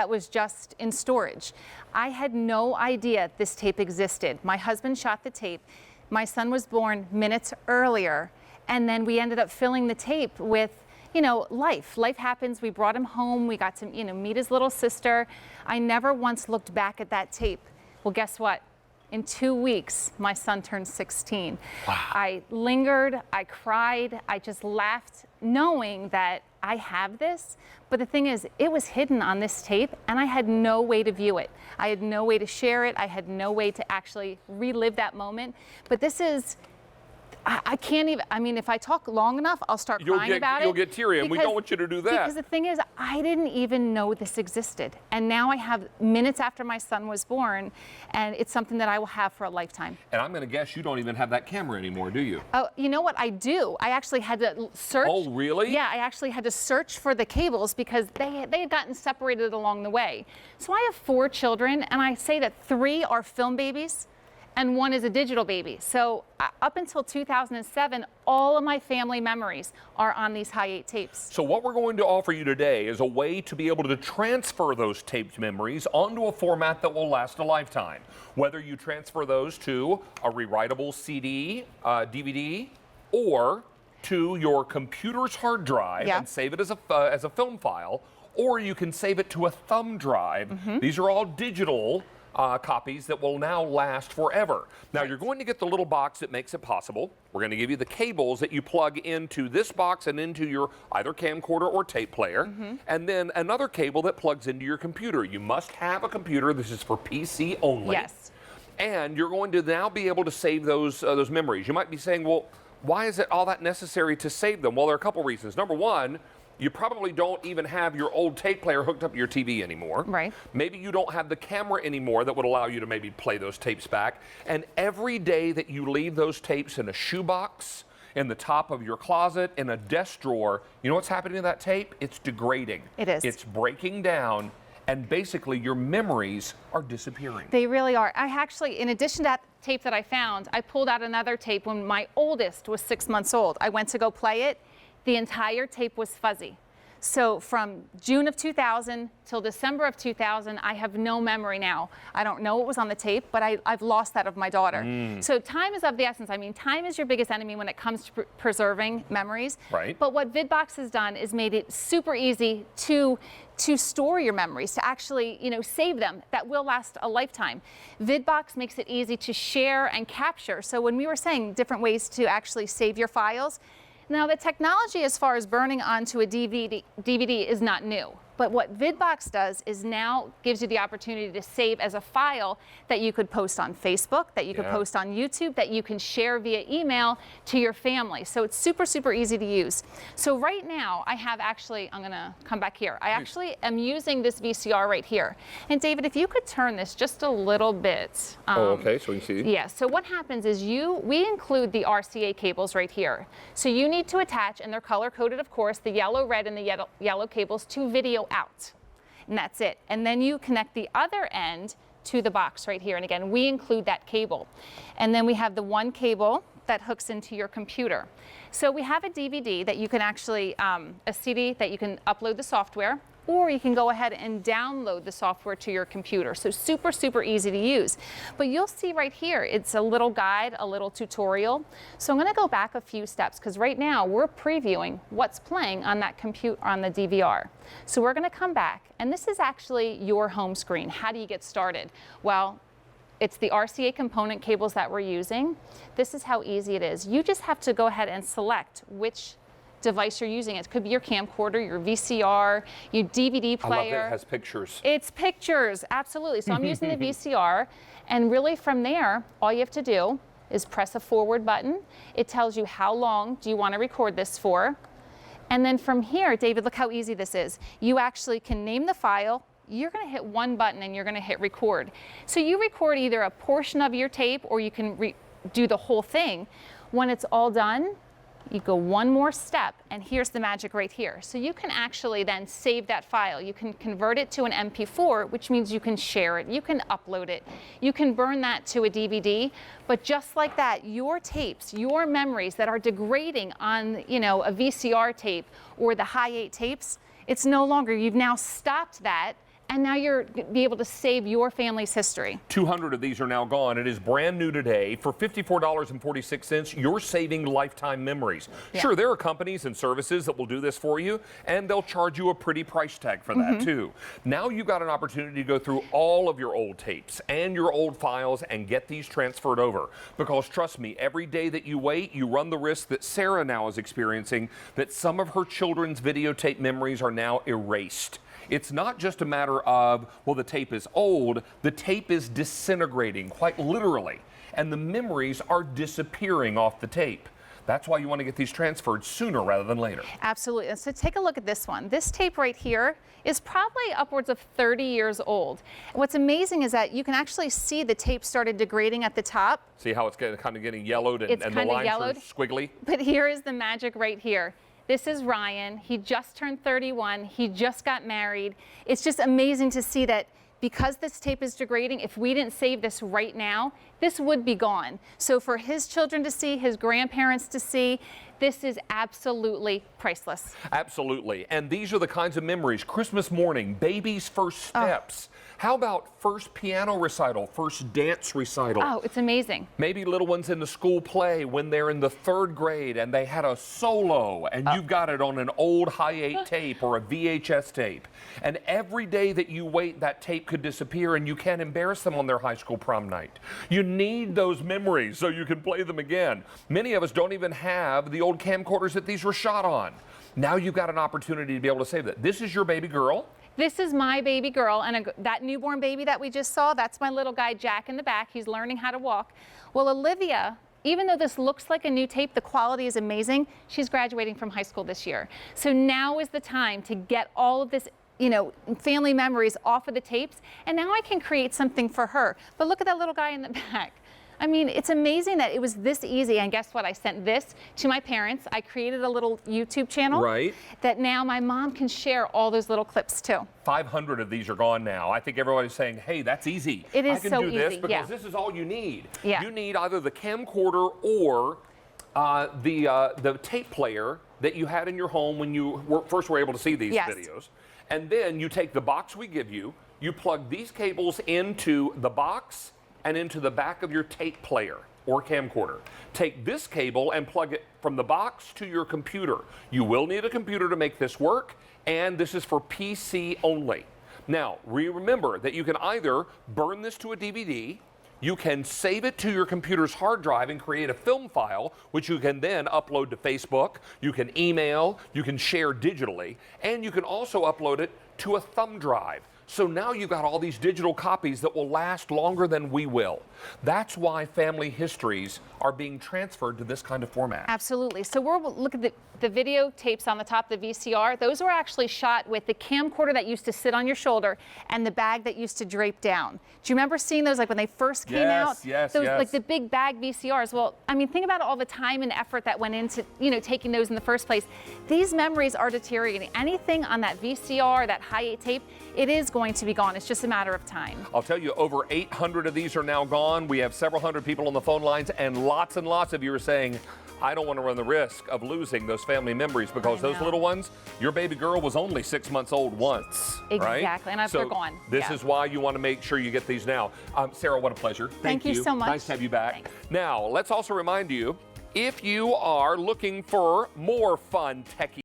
that was just in storage. I had no idea this tape existed. My husband shot the tape. My son was born minutes earlier, and then we ended up filling the tape with, you know, life. Life happens. We brought him home. We got to, you know, meet his little sister. I never once looked back at that tape. Well, guess what? In 2 weeks, my son turned 16. Wow. I lingered, I cried, I just laughed, knowing that I have this. But the thing is, it was hidden on this tape, and I had no way to view it. I had no way to share it. I had no way to actually relive that moment. But this is, I can't even, I mean, if I talk long enough, I'll start crying about it. You'll get teary, and we don't want you to do that. Because the thing is, I didn't even know this existed. And now I have minutes after my son was born, and it's something that I will have for a lifetime. And I'm going to guess you don't even have that camera anymore, do you? Oh, you know what? I do. I actually had to search. Oh, really? Yeah, I actually had to search for the cables because they had gotten separated along the way. So I have 4 children, and I say that 3 are film babies, and 1 is a digital baby. So up until 2007, all of my family memories are on these Hi8 tapes. So what we're going to offer you today is a way to be able to transfer those taped memories onto a format that will last a lifetime. Whether you transfer those to a rewritable CD, DVD, or to your computer's hard drive and save it as a film file, or you can save it to a thumb drive. These are all digital copies that will now last forever. Now you're going to get the little box that makes it possible. We're going to give you the cables that you plug into this box and into your either camcorder or tape player, and then another cable that plugs into your computer. You must have a computer. This is for PC only. Yes. And you're going to now be able to save those memories. You might be saying, well, why is it all that necessary to save them? Well, there are a couple reasons. Number one, you probably don't even have your old tape player hooked up to your TV anymore. Right. Maybe you don't have the camera anymore that would allow you to maybe play those tapes back. And every day that you leave those tapes in a shoebox, in the top of your closet, in a desk drawer, you know what's happening to that tape? It's degrading. It is. It's breaking down, and basically your memories are disappearing. They really are. I actually, in addition to that tape that I found, I pulled out another tape when my oldest was 6 months old. I went to go play it. The entire tape was fuzzy. So from June of 2000 till December of 2000, I have no memory now. I don't know what was on the tape, but I've lost that of my daughter. So time is of the essence. I mean, time is your biggest enemy when it comes to preserving memories. Right. But what VIDBOX has done is made it super easy to store your memories, to actually, you know, save them. That will last a lifetime. VIDBOX makes it easy to share and capture. So when we were saying different ways to actually save your files, now, the technology as far as burning onto a DVD is not new. But what VIDBOX does is now gives you the opportunity to save as a file that you could post on Facebook, that you could post on YouTube, that you can share via email to your family. So it's super, super easy to use. So right now, I have actually, I'm gonna come back here. I actually am using this VCR right here. And David, if you could turn this just a little bit. Okay, so we can see. Yeah, so what happens is we include the RCA cables right here. So you need to attach, and they're color-coded, of course, the yellow, red, and the yellow cables to video out, and that's it. And then you connect the other end to the box right here, and again, we include that cable. And then we have the one cable that hooks into your computer. So we have a DVD that you can actually, a CD that you can upload the software, or you can go ahead and download the software to your computer. So super, super easy to use. But you'll see right here, it's a little guide, a little tutorial. So I'm gonna go back a few steps, because right now we're previewing what's playing on that on the DVR. So we're gonna come back, and this is actually your home screen. How do you get started? Well, it's the RCA component cables that we're using. This is how easy it is. You just have to go ahead and select which device you're using. It could be your camcorder, your VCR, your DVD player. I love that it has pictures. It's pictures, absolutely. So I'm using the VCR, and really from there, all you have to do is press a forward button. It tells you how long do you want to record this for. And then from here, David, look how easy this is. You actually can name the file. You're going to hit one button and you're going to hit record. So you record either a portion of your tape, or you can do the whole thing. When it's all done, you go one more step, and here's the magic right here. So you can actually then save that file. You can convert it to an MP4, which means you can share it, you can upload it, you can burn that to a DVD. But just like that, your tapes, your memories that are degrading on, you know, a VCR tape or the Hi8 tapes, it's no longer. You've now stopped that, and now you're be able to save your family's history. 200 of these are now gone. It is brand new today. For $54.46, you're saving lifetime memories. Yeah. Sure, there are companies and services that will do this for you, and they'll charge you a pretty price tag for that too. Now you've got an opportunity to go through all of your old tapes and your old files and get these transferred over. Because trust me, every day that you wait, you run the risk that Sarah now is experiencing, that some of her children's videotape memories are now erased. It's not just a matter of, well, the tape is old, the tape is disintegrating, quite literally, and the memories are disappearing off the tape. That's why you want to get these transferred sooner rather than later. Absolutely. So take a look at this one. This tape right here is probably upwards of 30 years old. What's amazing is that you can actually see the tape started degrading at the top. See how it's kind of getting yellowed and the lines are squiggly? But here is the magic right here. This is Ryan. He just turned 31. He just got married. It's just amazing to see that because this tape is degrading, if we didn't save this right now, this would be gone. So for his children to see, his grandparents to see, this is absolutely priceless. Absolutely. And these are the kinds of memories. Christmas morning, baby's first steps. How about first piano recital, first dance recital? Oh, it's amazing. Maybe little ones in the school play when they're in the 3rd grade and they had a solo and you've got it on an old Hi-8 tape or a VHS tape. And every day that you wait, that tape could disappear and you can't embarrass them on their high school prom night. You need those memories so you can play them again. Many of us don't even have the old camcorders that these were shot on. Now you've got an opportunity to be able to save that. This is your baby girl. This is my baby girl, and that newborn baby that we just saw, that's my little guy Jack in the back. He's learning how to walk. Well, Olivia, even though this looks like a new tape, the quality is amazing. She's graduating from high school this year. So now is the time to get all of this, you know, family memories off of the tapes, and now I can create something for her. But look at that little guy in the back. I mean, it's amazing that it was this easy. And guess what? I sent this to my parents. I created a little YouTube channel that now my mom can share all those little clips too. 500 of these are gone now. I think everybody's saying, hey, that's easy. It is I can so do this easy, because this is all you need. Yeah. You need either the camcorder or the tape player that you had in your home when you first were able to see these videos. And then you take the box we give you, you plug these cables into the box and into the back of your tape player or camcorder. Take this cable and plug it from the box to your computer. You will need a computer to make this work, and this is for PC only. Now, remember that you can either burn this to a DVD, you can save it to your computer's hard drive and create a film file, which you can then upload to Facebook, you can email, you can share digitally, and you can also upload it to a thumb drive. So now you've got all these digital copies that will last longer than we will. That's why family histories are being transferred to this kind of format. Absolutely. So we're looking at the video tapes on the top, the VCR. Those were actually shot with the camcorder that used to sit on your shoulder and the bag that used to drape down. Do you remember seeing those like when they first came out? Yes, those, like the big bag VCRs. Well, I mean, think about all the time and effort that went into, you know, taking those in the first place. These memories are deteriorating. Anything on that VCR, that Hi-8 tape, it is going to be gone. It's just a matter of time. I'll tell you, over 800 of these are now gone. We have several hundred people on the phone lines, and lots of you are saying, I don't want to run the risk of losing those family memories because those little ones, your baby girl was only 6 months old once. Exactly, right? and they're gone. This is why you want to make sure you get these now. Sarah, what a pleasure. Thank you so much. Nice to have you back. Thanks. Now, let's also remind you, if you are looking for more fun techie